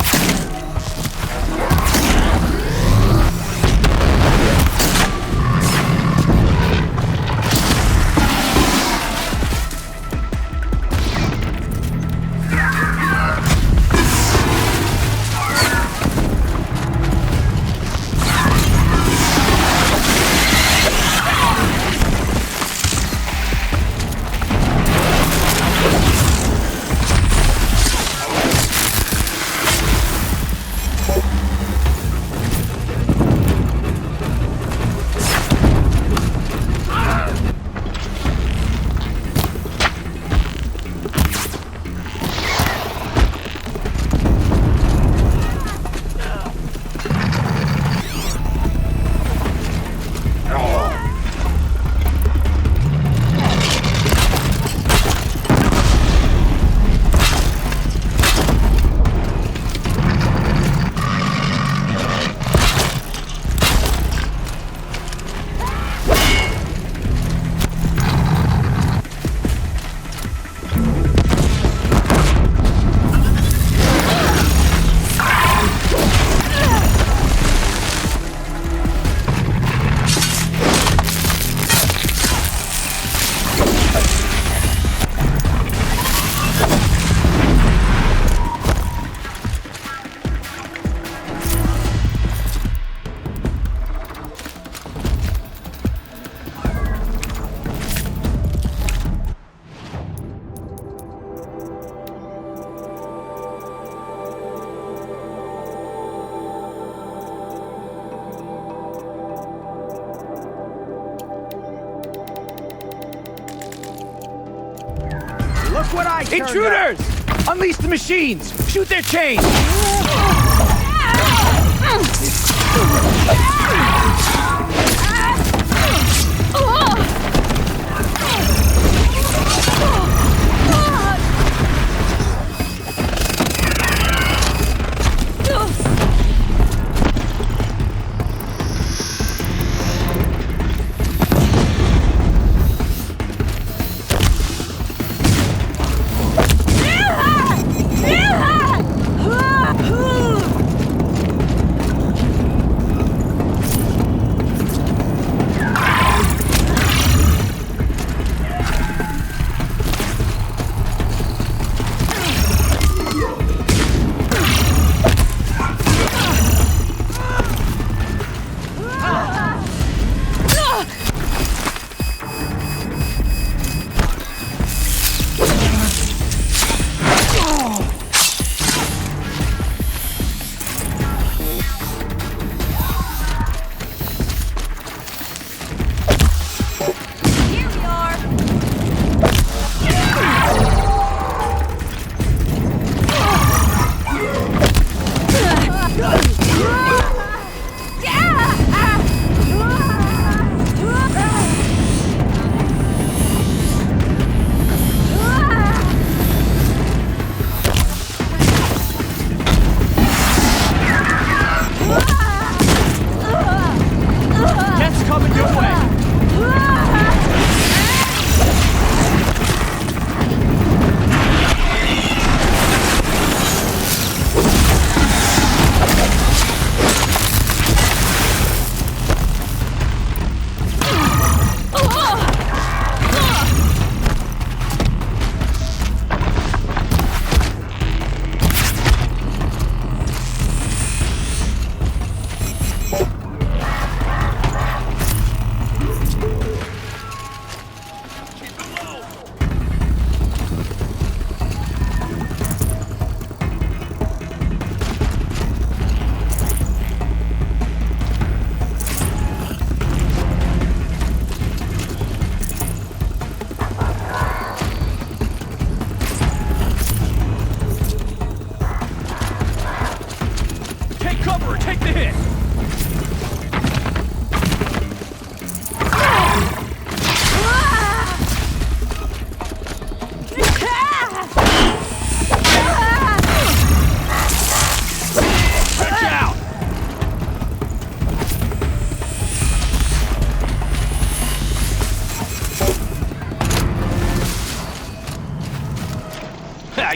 Look what I turned Intruders! Up. Unleash the machines! Shoot their chains!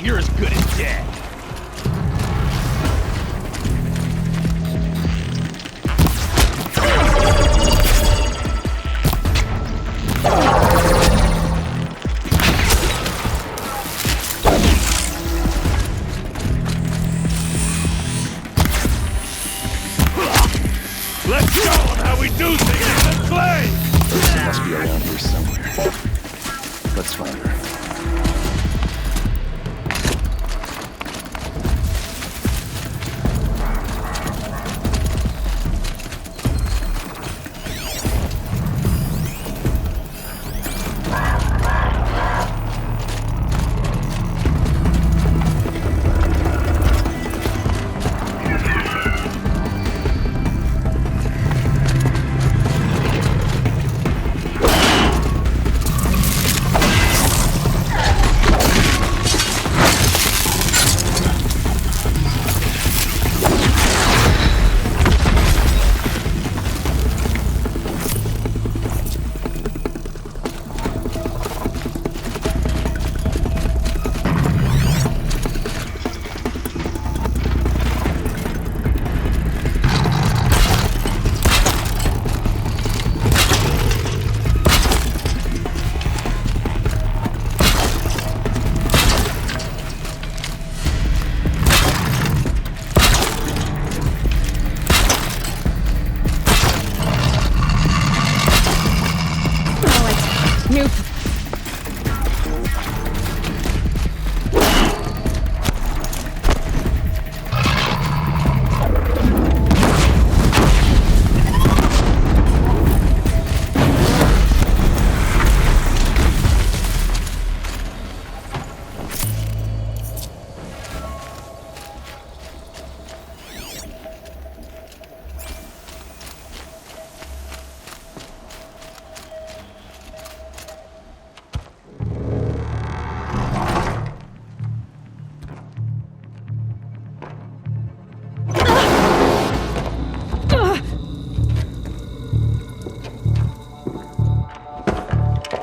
You're as good as dead. Let's show them how we do things in the clay! She must be around here somewhere. Let's find her.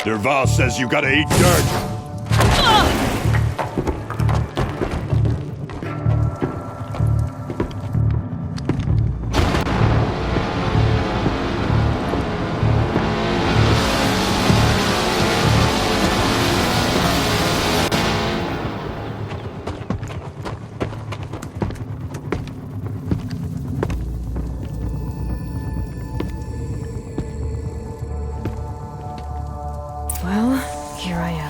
Derval says you gotta eat dirt. Well, here I am.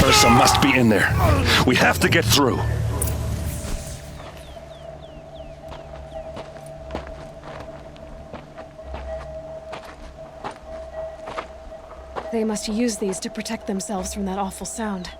Ursa must be in there. We have to get through. They must use these to protect themselves from that awful sound.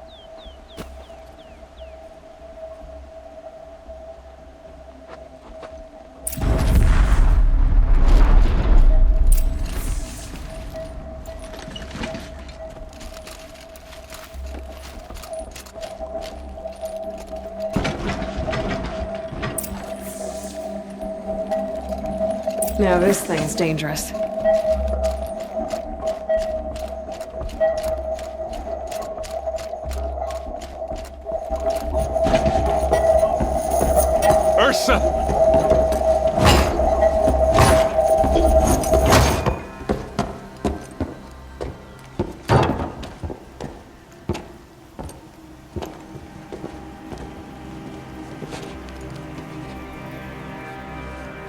Now this thing's dangerous. Ursa!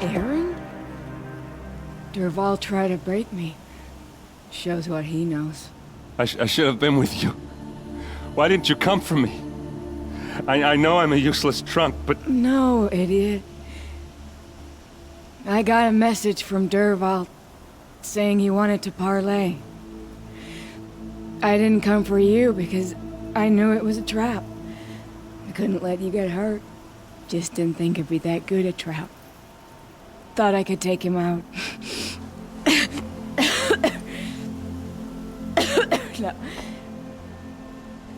Aaron? Derval tried to break me. Shows what he knows. I should have been with you. Why didn't you come for me? I know I'm a useless trunk, but... No, idiot. I got a message from Derval saying he wanted to parlay. I didn't come for you because I knew it was a trap. I couldn't let you get hurt. Just didn't think it'd be that good a trap. Thought I could take him out.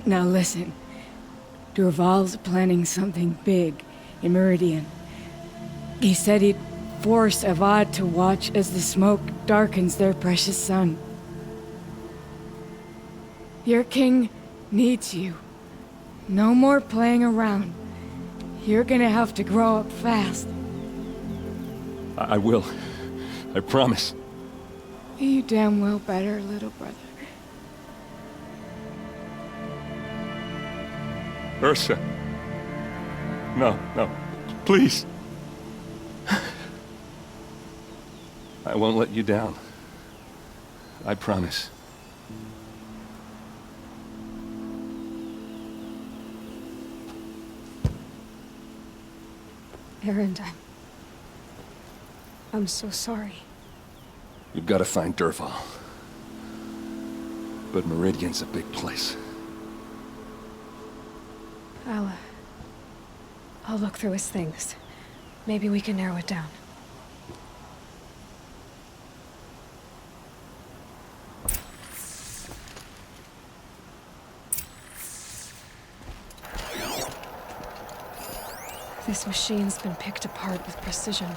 Now listen. Derval's planning something big in Meridian. He said he'd force Avad to watch as the smoke darkens their precious sun. Your king needs you. No more playing around. You're gonna have to grow up fast. I will. I promise. You damn well better, little brother. Ursa. No, no. Please. I won't let you down. I promise. Aaron, I'm so sorry. You've got to find Derval. But Meridian's a big place. I'll look through his things. Maybe we can narrow it down. This machine's been picked apart with precision.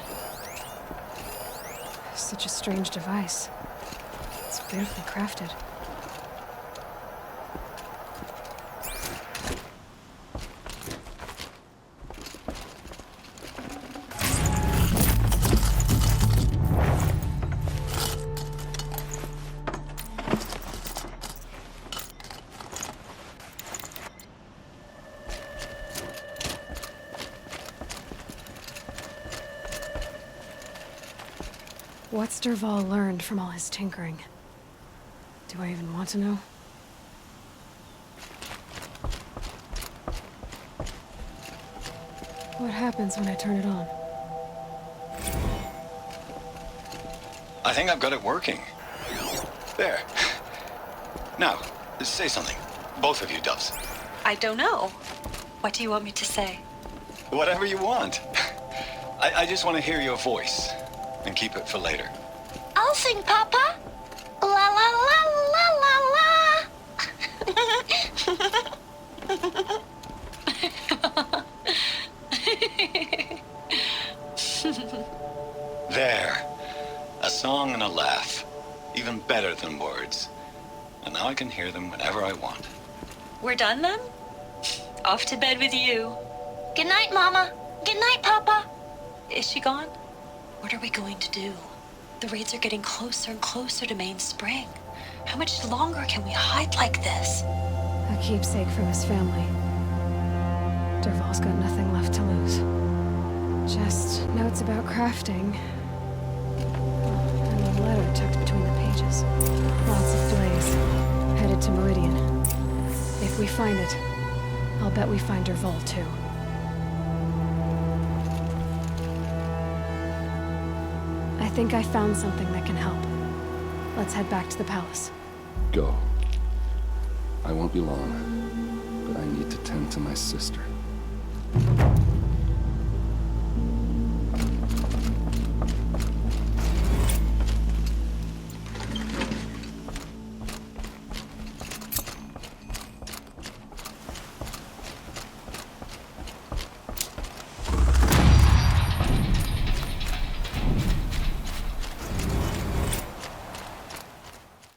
Such a strange device. It's beautifully crafted. What's Derval learned from all his tinkering? Do I even want to know? What happens when I turn it on? I think I've got it working. There. Now, say something. Both of you, doves. I don't know. What do you want me to say? Whatever you want. I just want to hear your voice. And keep it for later. I'll sing, Papa. La la la la la la. There. A song and a laugh. Even better than words. And now I can hear them whenever I want. We're done then? Off to bed with you. Good night, Mama. Good night, Papa. Is she gone? What are we going to do? The raids are getting closer and closer to Main Spring. How much longer can we hide like this? A keepsake from his family. Dervahl's got nothing left to lose. Just notes about crafting. And a letter tucked between the pages. Lots of blaze. Headed to Meridian. If we find it, I'll bet we find Dervahl too. I think I found something that can help. Let's head back to the palace. Go. I won't be long, but I need to tend to my sister.